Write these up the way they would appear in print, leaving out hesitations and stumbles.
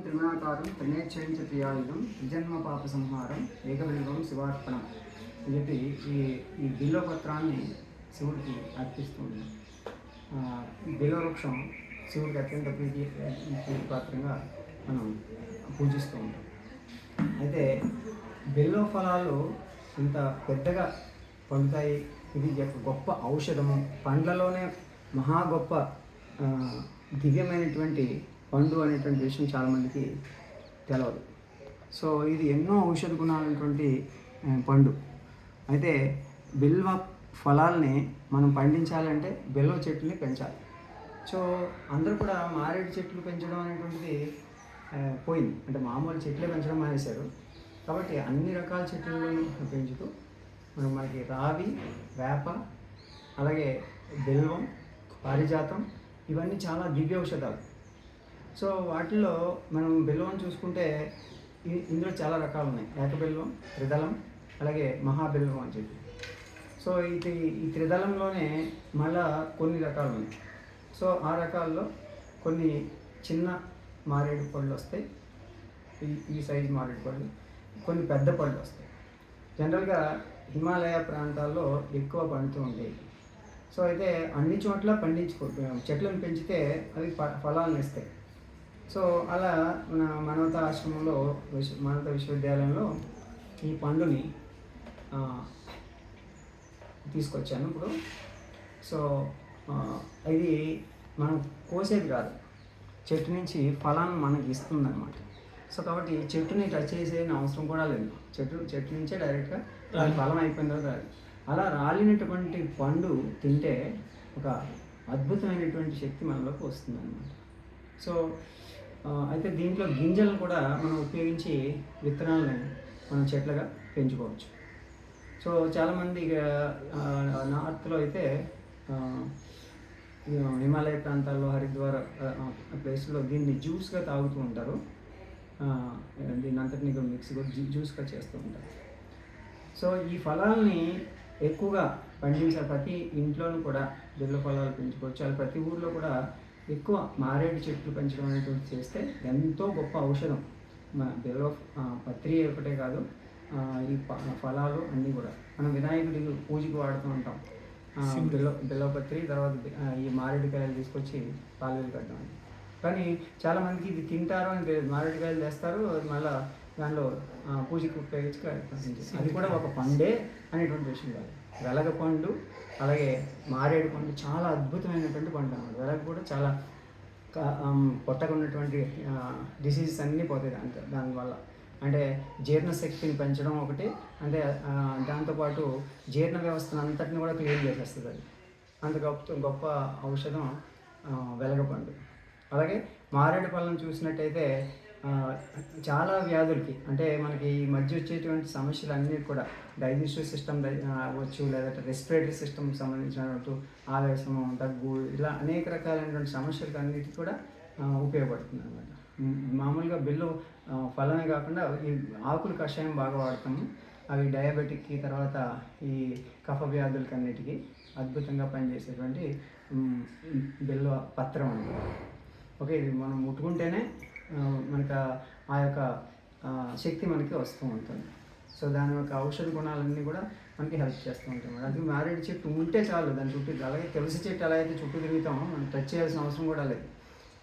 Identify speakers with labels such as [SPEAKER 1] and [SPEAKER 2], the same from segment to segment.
[SPEAKER 1] త్రిగుణాకారం త్రినేత్రయించ ప్రియాయుధం విజన్మ పాప సంహారం ఏకబిల్వం శివార్పణం అని చెప్పి ఈ బిల్వపత్రాన్ని శివుడికి అర్పిస్తుంది. ఈ బిల్వవృక్షం శివుడికి అత్యంత ప్రీతిపాత్రంగా మనం పూజిస్తూ ఉంటాం. అయితే బిల్వ ఫలాలు ఇంత పెద్దగా పండుతాయి, ఇది గొప్ప ఔషధము, పండ్లలోనే మహా గొప్ప దివ్యమైనటువంటి పండు అనేటువంటి విషయం చాలామందికి తెలియదు. సో ఇది ఎన్నో ఔషధ గుణాలైనటువంటి పండు. అయితే బిల్వ ఫలాల్ని మనం పండించాలంటే బిల్వ చెట్లని పెంచాలి. సో అందరూ కూడా మారేడు చెట్లు పెంచడం అనేటువంటిది పోయింది, అంటే మామూలు చెట్లే పెంచడం మానేశారు. కాబట్టి అన్ని రకాల చెట్లను పెంచుతూ మనకి రావి, వేప, అలాగే బిల్వం, పారిజాతం ఇవన్నీ చాలా దివ్య ఔషధాలు. సో వాటిల్లో మనం బిల్వం చూసుకుంటే ఇందులో చాలా రకాలు ఉన్నాయి. ఏకబిల్వం, త్రిదళం, అలాగే మహాబిల్వం అని చెప్పి. సో ఈ త్రిదళంలోనే మళ్ళా కొన్ని రకాలు ఉన్నాయి. సో ఆ రకాల్లో కొన్ని చిన్న మారేడు పళ్ళు వస్తాయి, ఈ సైజు మారేడు పళ్ళు, కొన్ని పెద్ద పళ్ళు వస్తాయి. జనరల్గా హిమాలయ ప్రాంతాల్లో ఎక్కువ పండుతూ ఉంటాయి. సో అయితే అన్ని చోట్ల చెట్లను పెంచితే అవి ఫలాలను ఇస్తాయి. సో అలా మన మానవతా ఆశ్రమంలో మానవతా విశ్వవిద్యాలయంలో ఈ పండుని తీసుకొచ్చాను ఇప్పుడు. సో ఇది మనం కోసేది కాదు, చెట్టు నుంచి ఫలాన్ని మనకి ఇస్తుందన్నమాట. సో కాబట్టి చెట్టుని టచ్ చేసేయని అవసరం కూడా లేదు, చెట్టు నుంచే డైరెక్ట్గా ఫలం అయిపోయిన తర్వాత అలా రాలినటువంటి పండు తింటే ఒక అద్భుతమైనటువంటి శక్తి మనలోకి వస్తుంది అన్నమాట. సో అయితే దీంట్లో గింజలను కూడా మనం ఉపయోగించి విత్తనాలను మనం చెట్లుగా పెంచుకోవచ్చు. సో చాలామంది నార్త్లో అయితే హిమాలయ ప్రాంతాల్లో, హరిద్వార్ ప్లేస్లో దీన్ని జ్యూస్గా తాగుతూ ఉంటారు. దీన్ని అంతటినీ మిక్స్ జ్యూస్గా చేస్తూ ఉంటారు. సో ఈ ఫలాల్ని ఎక్కువగా పండించాలి. ప్రతి ఇంట్లోనూ కూడా బిల్వ ఫలాలు పెంచుకోవచ్చు. అది ప్రతి ఊర్లో కూడా ఎక్కువ మారేడు చెట్లు పెంచడం అనేటువంటి చేస్తే ఎంతో గొప్ప ఔషధం. బిల్వ పత్రి ఒకటే కాదు, ఈ ఫలాలు అన్నీ కూడా మనం వినాయకుడి పూజకి వాడుతూ ఉంటాం. బిల్వపత్రి, తర్వాత ఈ మారేడుకాయలు తీసుకొచ్చి పాలవేలు కట్టడం. కానీ చాలామందికి ఇది తింటారు అని తెలియదు. మారేడుకాయలు తెస్తారు, మళ్ళీ దానిలో పూజకి ఉపయోగించి అది కూడా ఒక పండే అనేటువంటి విషయం కాదు. వెలగ పండు, అలాగే మారేడు పండు చాలా అద్భుతమైనటువంటి పండు అన్నమాట. వెలగ కూడా చాలా పొట్టగా ఉన్నటువంటి డిసీజెస్ అన్నీ పోతాయి దానివల్ల. అంటే జీర్ణశక్తిని పెంచడం ఒకటి, అంటే దాంతోపాటు జీర్ణ వ్యవస్థను అంతటిని కూడా క్లియర్ చేసేస్తుంది. అది అంత గొప్ప ఔషధం వెలగపండు. అలాగే మారేడు పళ్ళను చూసినట్టయితే చాలా వ్యాధులకి, అంటే మనకి ఈ మధ్య వచ్చేటువంటి సమస్యలు అన్నీ కూడా డైజెస్టివ్ సిస్టమ్ అవ్వచ్చు, లేదంటే రెస్పిరేటరీ సిస్టమ్కి సంబంధించినట్టు ఆవేశము, దగ్గు, ఇలా అనేక రకాలైనటువంటి సమస్యలకు అన్నిటికీ కూడా ఉపయోగపడుతుంది అన్నమాట. మామూలుగా బిల్లు ఫలమే కాకుండా ఈ ఆకులు కషాయం బాగా వాడతాము. అవి డయాబెటిక్కి, తర్వాత ఈ కఫ వ్యాధులకి అన్నిటికీ అద్భుతంగా పనిచేసేటువంటి బిల్వ పత్రం అన్నమాట. ఓకే, ఇది మనం ముట్టుకుంటేనే మనకు ఆ యొక్క శక్తి మనకి వస్తూ ఉంటుంది. సో దాని యొక్క ఔషధ గుణాలన్నీ కూడా మనకి హెల్ప్ చేస్తూ ఉంటాయి. అది మారేడు చెట్టు ఉంటే చాలు దాని చుట్టూ. అలాగే తులసి చెట్టు ఎలా అయితే చుట్టూ తిరుగుతామో మనం టచ్ చేయాల్సిన అవసరం కూడా లేదు,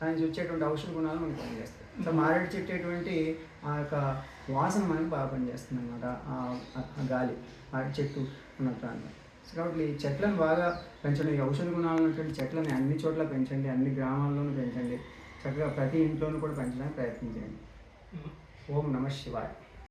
[SPEAKER 1] దానికి వచ్చేటువంటి ఔషధ గుణాలు మనకి పనిచేస్తాయి. సో మారేడు చెట్టు ఎటువంటి ఆ యొక్క వాసన మనకి బాగా పనిచేస్తుంది అన్నమాట, ఆ గాలి ఆ చెట్టు ఉన్న ప్రాంతం. సో కాబట్టి చెట్లను బాగా పెంచండి, ఔషధ గుణాలు ఉన్నటువంటి చెట్లని అన్ని చోట్ల పెంచండి, అన్ని గ్రామాల్లోనూ పెంచండి, చక్కగా ప్రతి ఇంట్లోనూ కూడా పెంచడానికి ప్రయత్నించండి. ఓం నమః శివాయ.